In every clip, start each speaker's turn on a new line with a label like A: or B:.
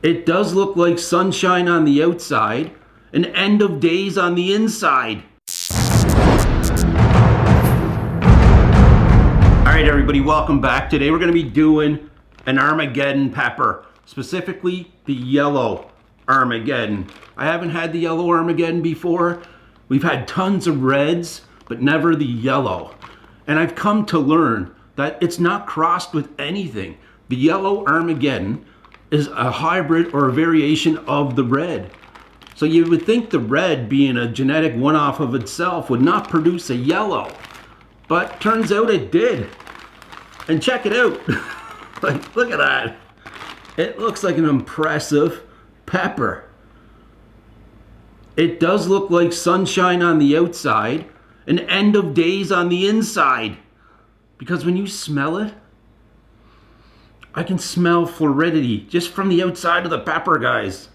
A: It does look like sunshine on the outside, an end of days on the inside. Alright everybody, welcome back. Today we're going to be doing an Armageddon pepper, specifically the yellow Armageddon. I haven't had the yellow Armageddon before. We've had tons of reds, but never the yellow. And I've come to learn that it's not crossed with anything. The yellow Armageddon is a hybrid or a variation of the red. So you would think the red, being a genetic one-off of itself, would not produce a yellow. But turns out it did. And check it out. Like, look at that. It looks like an impressive pepper. It does look like sunshine on the outside, an end of days on the inside. Because when you smell it, I can smell floridity just from the outside of the pepper, guys.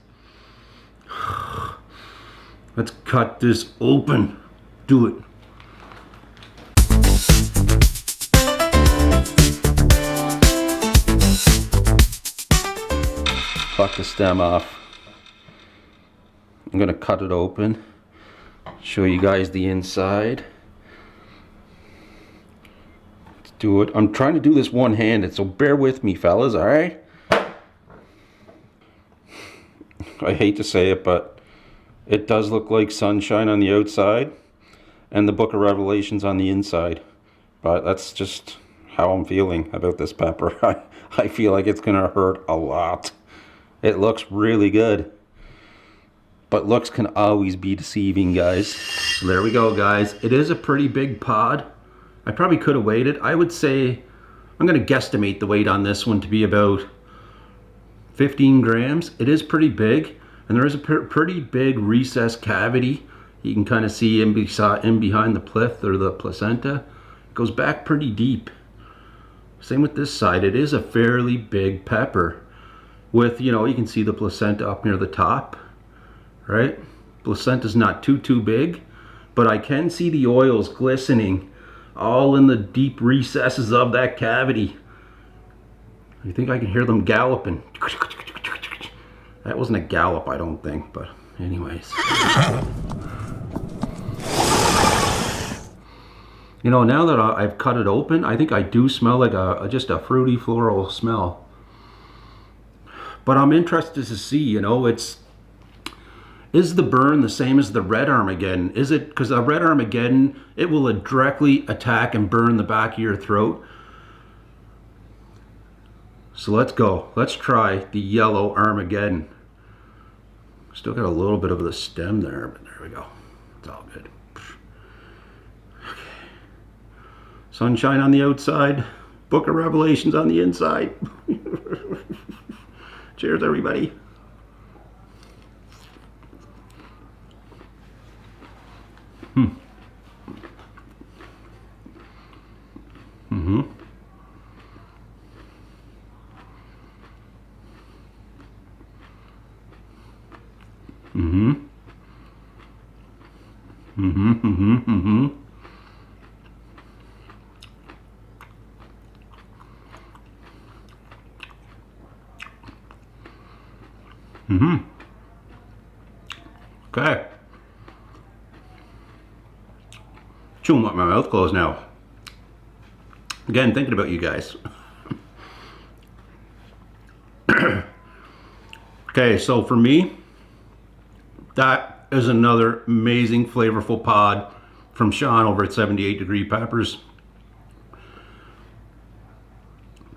A: Let's cut this open. Do it. Cut the stem off. I'm gonna cut it open. Show you guys the inside. Do it. I'm trying to do this one-handed, so bear with me, fellas, all right? I hate to say it, but it does look like sunshine on the outside and the Book of Revelations on the inside. But that's just how I'm feeling about this pepper. I feel like it's gonna hurt a lot. It looks really good, but looks can always be deceiving, guys. So there we go, guys. It is a pretty big pod. I probably could have weighed it. I would say, I'm going to guesstimate the weight on this one to be about 15 grams. It is pretty big, and there is a pretty big recessed cavity. You can kind of see in behind the plinth or the placenta. It goes back pretty deep. Same with this side. It is a fairly big pepper with, you know, you can see the placenta up near the top, right? Placenta's not too big, but I can see the oils glistening all in the deep recesses of that cavity. I think I can hear them galloping. That wasn't a gallop, I don't think, but anyways. You know, now that I've cut it open, I think I do smell like just a fruity floral smell. But I'm interested to see, you know, is the burn the same as the red Armageddon? Is it, because the red Armageddon, it will directly attack and burn the back of your throat. So let's go. Let's try the yellow Armageddon. Still got a little bit of the stem there, but there we go. It's all good. Okay. Sunshine on the outside, Book of Revelations on the inside. Cheers, everybody. Okay. Chewing with my mouth closed now. Again, thinking about you guys. Okay, so for me, that is another amazing flavorful pod from Sean over at 78 Degree Peppers.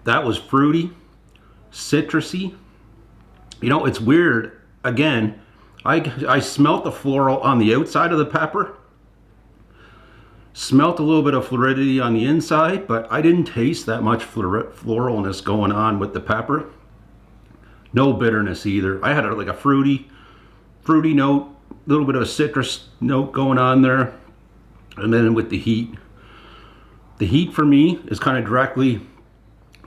A: That was fruity, citrusy. You know, it's weird. Again, I smelt the floral on the outside of the pepper. Smelt a little bit of floridity on the inside, but I didn't taste that much floralness going on with the pepper. No bitterness either. I had like a fruity note, a little bit of a citrus note going on there. And then with the heat for me is kind of directly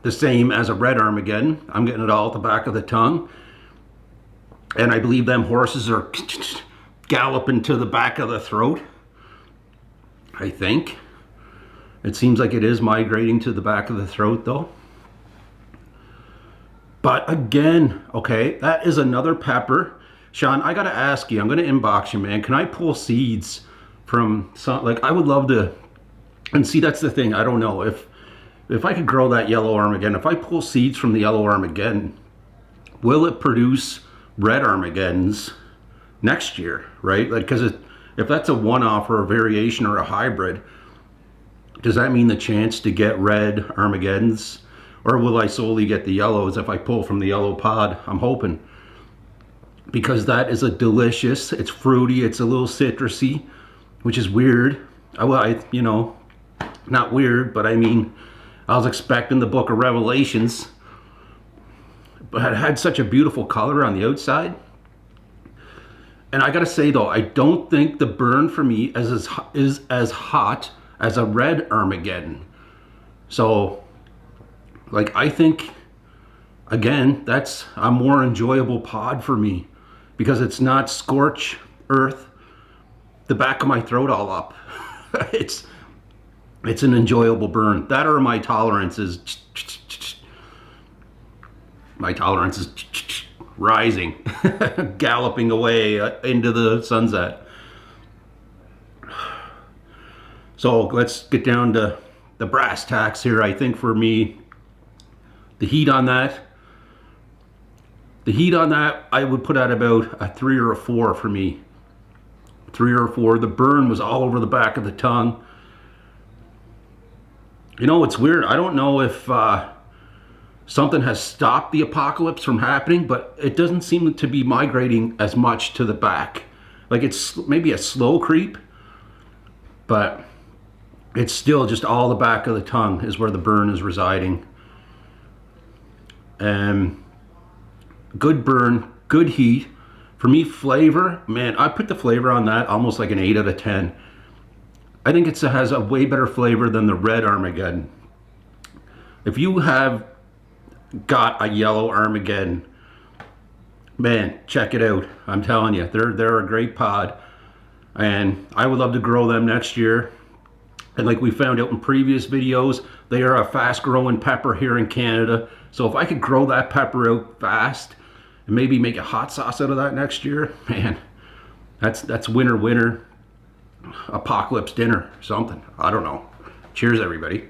A: the same as a red Armageddon. I'm getting it all at the back of the tongue. And I believe them horses are galloping to the back of the throat. I think. It seems like it is migrating to the back of the throat though. But again, okay, that is another pepper. Sean, I gotta ask you, I'm gonna inbox you, man. Can I pull seeds from some, like, I would love to, and see, that's the thing, I don't know, if I could grow that yellow Armageddon, if I pull seeds from the yellow Armageddon, will it produce red Armageddons next year, right? Like, because if that's a one-off or a variation or a hybrid, does that mean the chance to get red Armageddons? Or will I solely get the yellows if I pull from the yellow pod? I'm hoping. Because that is a delicious, it's fruity, it's a little citrusy, which is weird. You know, not weird, but I mean, I was expecting the book of Revelations, but it had such a beautiful color on the outside. And I gotta say though, I don't think the burn for me is as hot as a red Armageddon. So, like, I think, again, that's a more enjoyable pod for me because it's not scorch earth the back of my throat all up. it's an enjoyable burn. That or my tolerance is rising, galloping away into the sunset. So let's get down to the brass tacks here. I think for me, the heat on that, I would put at about a 3 or a 4 for me. 3 or a 4. The burn was all over the back of the tongue. You know, it's weird. I don't know if something has stopped the apocalypse from happening, but it doesn't seem to be migrating as much to the back. Like, it's maybe a slow creep, but it's still just all the back of the tongue is where the burn is residing. Good burn, good heat. For me, flavor, man, I put the flavor on that almost like an 8 out of 10. I think it has a way better flavor than the red Armageddon. If you have got a yellow Armageddon, man, check it out. I'm telling you, they're a great pod, and I would love to grow them next year. And like we found out in previous videos, they are a fast growing pepper here in Canada. So if I could grow that pepper out fast and maybe make a hot sauce out of that next year, man, that's winner apocalypse dinner, something. I don't know. Cheers, everybody.